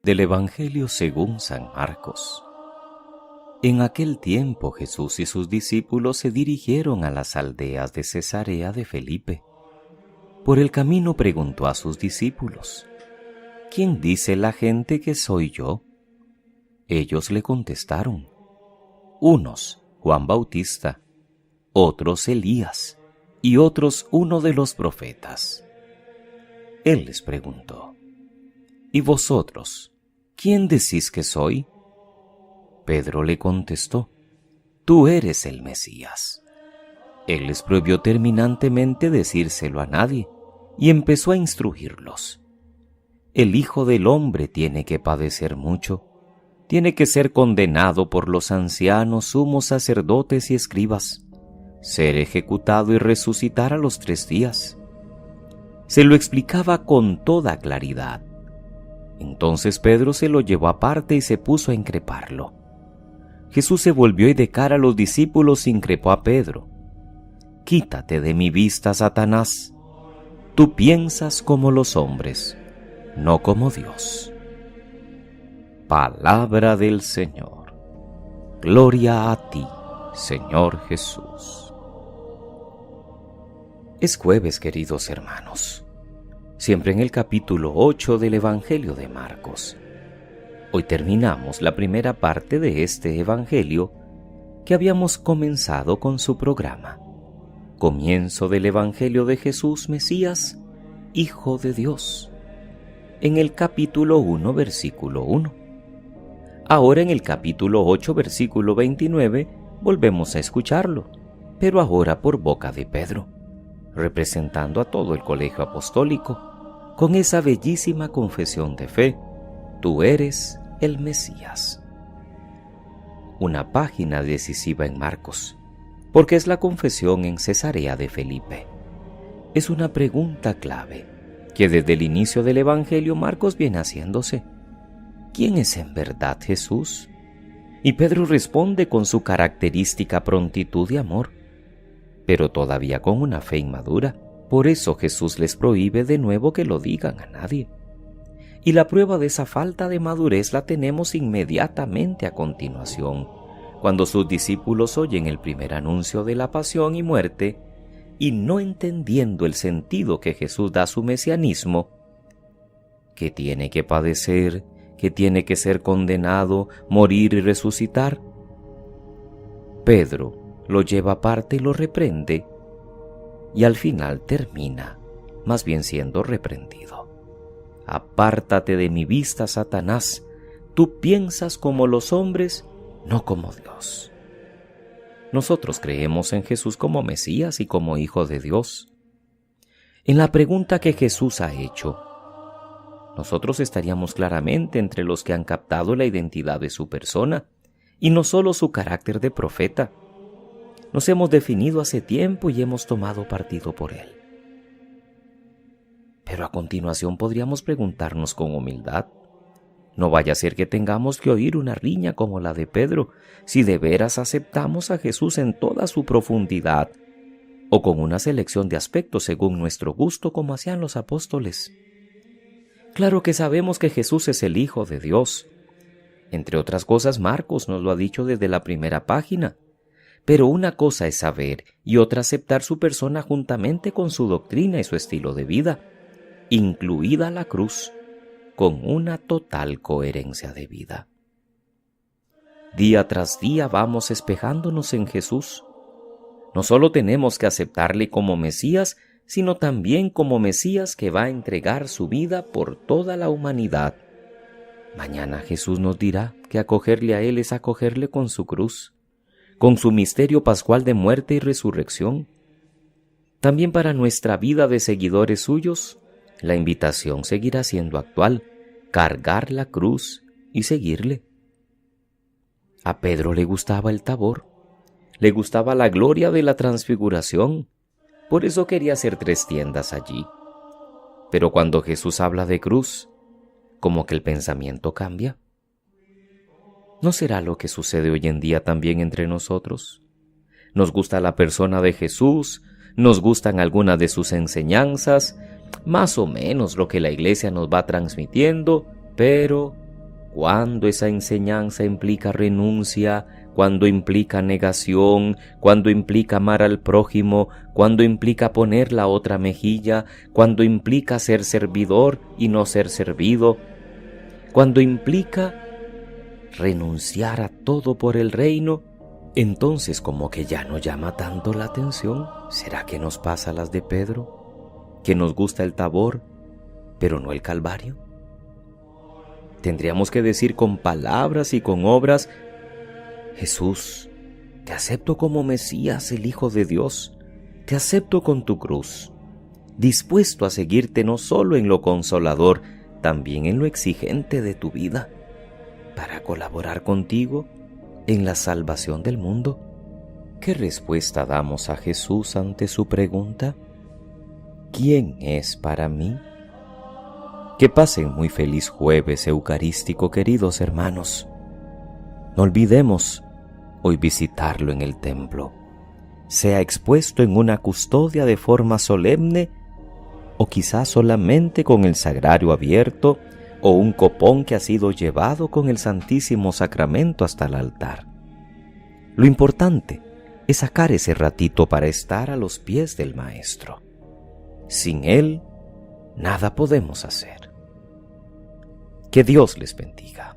Del Evangelio según San Marcos. En aquel tiempo Jesús y sus discípulos se dirigieron a las aldeas de Cesarea de Felipe. Por el camino preguntó a sus discípulos: ¿Quién dice la gente que soy yo? Ellos le contestaron: unos, Juan Bautista; otros, Elías; y otros, uno de los profetas. Él les preguntó: ¿y vosotros, quién decís que soy? Pedro le contestó: tú eres el Mesías. Él les prohibió terminantemente decírselo a nadie y empezó a instruirlos. El Hijo del Hombre tiene que padecer mucho, tiene que ser condenado por los ancianos, sumos sacerdotes y escribas, ser ejecutado y resucitar a los 3 días. Se lo explicaba con toda claridad. Entonces Pedro se lo llevó aparte y se puso a increparlo. Jesús se volvió y de cara a los discípulos increpó a Pedro: quítate de mi vista, Satanás. Tú piensas como los hombres, no como Dios. Palabra del Señor. Gloria a ti, Señor Jesús. Es jueves, queridos hermanos, siempre en el capítulo 8 del Evangelio de Marcos. Hoy terminamos la primera parte de este Evangelio que habíamos comenzado con su programa. Comienzo del Evangelio de Jesús, Mesías, Hijo de Dios, en el capítulo 1, versículo 1. Ahora en el capítulo 8, versículo 29, volvemos a escucharlo, pero ahora por boca de Pedro, representando a todo el colegio apostólico, con esa bellísima confesión de fe: tú eres el Mesías. Una página decisiva en Marcos, porque es la confesión en Cesarea de Felipe. Es una pregunta clave que desde el inicio del Evangelio Marcos viene haciéndose: ¿quién es en verdad Jesús? Y Pedro responde con su característica prontitud y amor, pero todavía con una fe inmadura. Por eso Jesús les prohíbe de nuevo que lo digan a nadie. Y la prueba de esa falta de madurez la tenemos inmediatamente a continuación, cuando sus discípulos oyen el primer anuncio de la pasión y muerte, y no entendiendo el sentido que Jesús da a su mesianismo, que tiene que padecer, que tiene que ser condenado, morir y resucitar, Pedro lo lleva aparte y lo reprende, y al final termina, más bien siendo reprendido. Apártate de mi vista, Satanás. Tú piensas como los hombres, no como Dios. Nosotros creemos en Jesús como Mesías y como Hijo de Dios. En la pregunta que Jesús ha hecho, nosotros estaríamos claramente entre los que han captado la identidad de su persona y no solo su carácter de profeta. Nos hemos definido hace tiempo y hemos tomado partido por él. Pero a continuación podríamos preguntarnos con humildad: no vaya a ser que tengamos que oír una riña como la de Pedro, si de veras aceptamos a Jesús en toda su profundidad, o con una selección de aspectos según nuestro gusto como hacían los apóstoles. Claro que sabemos que Jesús es el Hijo de Dios. Entre otras cosas, Marcos nos lo ha dicho desde la primera página. Pero una cosa es saber y otra aceptar su persona juntamente con su doctrina y su estilo de vida, incluida la cruz, con una total coherencia de vida. Día tras día vamos espejándonos en Jesús. No solo tenemos que aceptarle como Mesías, sino también como Mesías que va a entregar su vida por toda la humanidad. Mañana Jesús nos dirá que acogerle a Él es acogerle con su cruz, con su misterio pascual de muerte y resurrección. También para nuestra vida de seguidores suyos, la invitación seguirá siendo actual: cargar la cruz y seguirle. A Pedro le gustaba el Tabor, le gustaba la gloria de la transfiguración, por eso quería hacer 3 tiendas allí. Pero cuando Jesús habla de cruz, como que el pensamiento cambia. ¿No será lo que sucede hoy en día también entre nosotros? Nos gusta la persona de Jesús, nos gustan algunas de sus enseñanzas, más o menos lo que la iglesia nos va transmitiendo, pero cuando esa enseñanza implica renuncia, cuando implica negación, cuando implica amar al prójimo, cuando implica poner la otra mejilla, cuando implica ser servidor y no ser servido, cuando implica renunciar a todo por el reino, entonces como que ya no llama tanto la atención. ¿Será que nos pasa las de Pedro? ¿Que nos gusta el Tabor, pero no el Calvario? Tendríamos que decir con palabras y con obras: Jesús, te acepto como Mesías, el Hijo de Dios, te acepto con tu cruz, dispuesto a seguirte no solo en lo consolador, también en lo exigente de tu vida, para colaborar contigo en la salvación del mundo. ¿Qué respuesta damos a Jesús ante su pregunta? ¿Quién es para mí? Que pasen muy feliz jueves eucarístico, queridos hermanos. No olvidemos hoy visitarlo en el templo, sea expuesto en una custodia de forma solemne o quizás solamente con el sagrario abierto o un copón que ha sido llevado con el Santísimo Sacramento hasta el altar. Lo importante es sacar ese ratito para estar a los pies del Maestro. Sin Él, nada podemos hacer. Que Dios les bendiga.